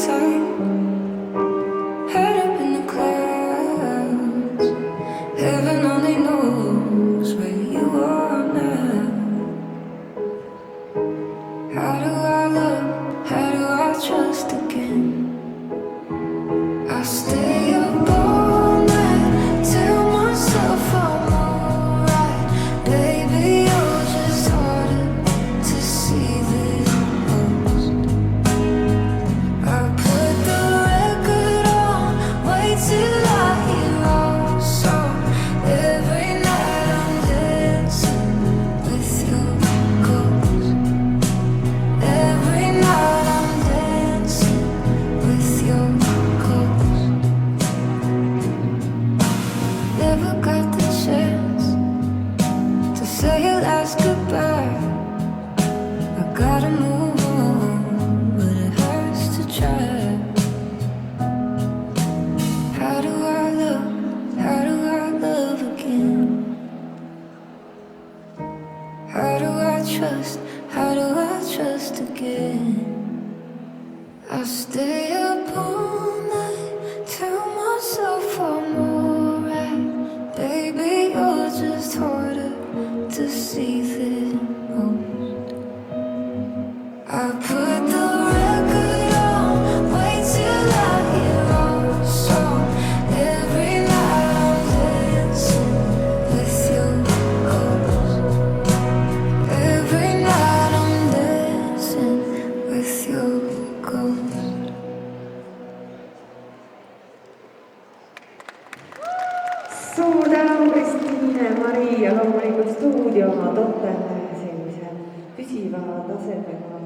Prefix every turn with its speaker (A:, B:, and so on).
A: tight, head up in the clouds. Heaven only knows where you are now. How do I love? How do I trust again? I stay up all night, tell myself I'm alright. Baby, you're just harder to see than most. I put the record on, wait till I hear our song. Every night I'm dancing with your ghost. Every night I'm dancing with your ghost. Never got the chance to say your last goodbye. I gotta move on, but it hurts to try. How do I love? How do I love again? How do I trust? How do I trust again? I stay up all night, tell myself I'm alright. Baby, you're just harder to see than most. I put the record on, wait till I hear our song. Every night I'm dancing with your ghost. Every night I'm dancing with your ghost.
B: Suur tänu, Kristiine, Mari ja loomulikult stuudio oma toppel sellise püsiva tasemega